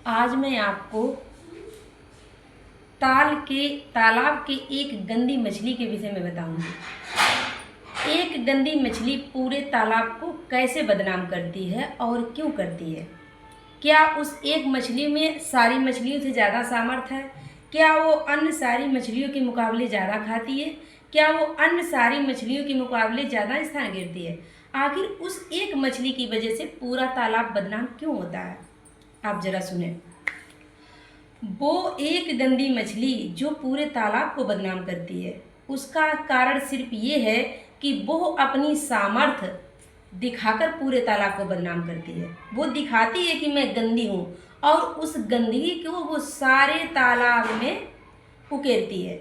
आज मैं आपको तालाब के एक गंदी मछली के विषय में बताऊंगी। एक गंदी मछली पूरे तालाब को कैसे बदनाम करती है और क्यों करती है। क्या उस एक मछली में सारी मछलियों से ज़्यादा सामर्थ्य है? क्या वो अन्य सारी मछलियों के मुकाबले ज़्यादा खाती है? क्या वो अन्य सारी मछलियों के मुकाबले ज़्यादा स्थान घेरती है? आखिर उस एक मछली की वजह से पूरा तालाब बदनाम क्यों होता है? आप ज़रा सुने। वो एक गंदी मछली जो पूरे तालाब को बदनाम करती है, उसका कारण सिर्फ ये है कि वो अपनी सामर्थ्य दिखाकर पूरे तालाब को बदनाम करती है। वो दिखाती है कि मैं गंदी हूँ और उस गंदगी को वो सारे तालाब में उकेरती है।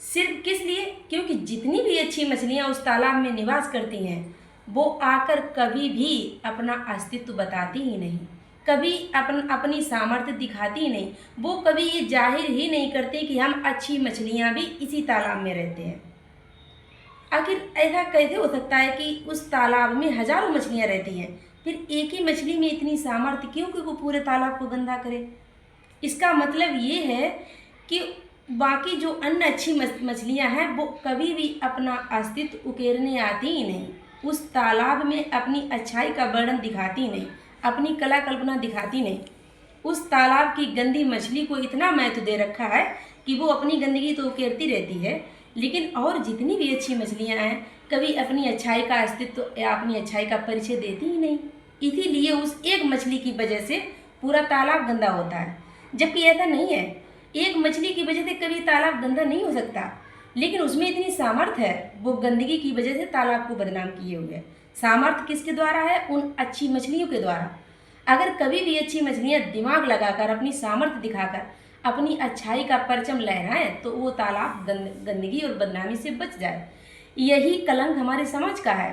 सिर्फ किस लिए? क्योंकि जितनी भी अच्छी मछलियाँ उस तालाब में निवास करती हैं, वो आकर कभी भी अपना अस्तित्व बताती ही नहीं, कभी अपनी सामर्थ्य दिखाती ही नहीं। वो कभी ये जाहिर ही नहीं करते कि हम अच्छी मछलियाँ भी इसी तालाब में रहते हैं। आखिर ऐसा कैसे हो सकता है कि उस तालाब में हजारों मछलियाँ रहती हैं, फिर एक ही मछली में इतनी सामर्थ्य क्यों कि वो पूरे तालाब को गंदा करे? इसका मतलब ये है कि बाकी जो अन्य अच्छी मछलियाँ हैं वो कभी भी अपना अस्तित्व उकेरने आती ही नहीं, उस तालाब में अपनी अच्छाई का वर्णन दिखाती नहीं, अपनी कला कल्पना दिखाती नहीं। उस तालाब की गंदी मछली को इतना महत्व दे रखा है कि वो अपनी गंदगी तो उकेरती रहती है, लेकिन और जितनी भी अच्छी मछलियाँ हैं कभी अपनी अच्छाई का अस्तित्व या अपनी अच्छाई का परिचय देती ही नहीं। इसीलिए उस एक मछली की वजह से पूरा तालाब गंदा होता है, जबकि ऐसा नहीं है। एक मछली की वजह से कभी तालाब गंदा नहीं हो सकता, लेकिन उसमें इतनी सामर्थ्य है, वो गंदगी की वजह से तालाब को बदनाम किए हुए है। सामर्थ्य किसके द्वारा है? उन अच्छी मछलियों के द्वारा। अगर कभी भी अच्छी मछलियाँ दिमाग लगाकर अपनी सामर्थ्य दिखाकर अपनी अच्छाई का परचम लहराएं तो वो तालाब गंदगी और बदनामी से बच जाए। यही कलंक हमारे समाज का है।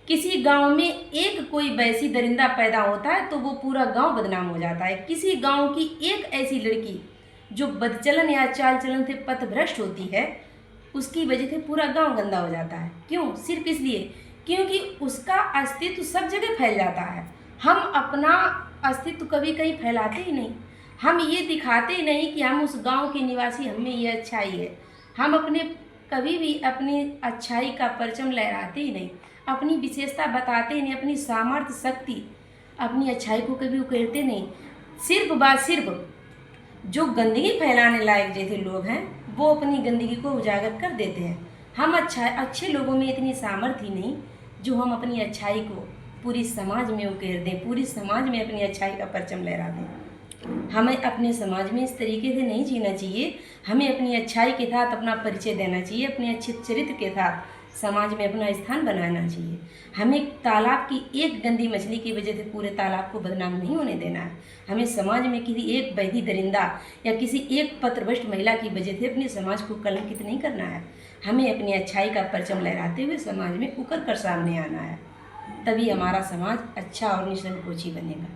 किसी गांव में एक कोई वैसी दरिंदा पैदा होता है तो वो पूरा गांव बदनाम हो जाता है। किसी गांव की एक ऐसी लड़की जो बदचलन या चाल चलन से पथभ्रष्ट होती है, उसकी वजह से पूरा गांव गंदा हो जाता है। क्यों? सिर्फ इसलिए क्योंकि उसका अस्तित्व सब जगह फैल जाता है। हम अपना अस्तित्व कभी कहीं फैलाते ही नहीं, हम ये दिखाते ही नहीं कि हम उस गांव के निवासी, हमें ये अच्छाई है। हम कभी भी अपनी अच्छाई का परचम लहराते ही नहीं, अपनी विशेषता बताते ही नहीं, अपनी सामर्थ्य शक्ति अपनी अच्छाई को कभी उकेरते नहीं। सिर्फ जो गंदगी फैलाने लायक जैसे लोग हैं वो अपनी गंदगी को उजागर कर देते हैं। हम अच्छे लोगों में इतनी सामर्थ्य ही नहीं जो हम अपनी अच्छाई को पूरी समाज में उकेर दें, पूरी समाज में अपनी अच्छाई का परचम लहरा दें। हमें अपने समाज में इस तरीके से नहीं जीना चाहिए। हमें अपनी अच्छाई के साथ अपना परिचय देना चाहिए, अपने अच्छे चरित्र के साथ समाज में अपना स्थान बनाना चाहिए। हमें तालाब की एक गंदी मछली की वजह से पूरे तालाब को बदनाम नहीं होने देना है। हमें समाज में किसी एक वैधी दरिंदा या किसी एक पथभ्रष्ट महिला की वजह से अपने समाज को कलंकित नहीं करना है। हमें अपनी अच्छाई का परचम लहराते हुए समाज में उकर कर सामने आना है, तभी हमारा समाज अच्छा और निसंकोची बनेगा।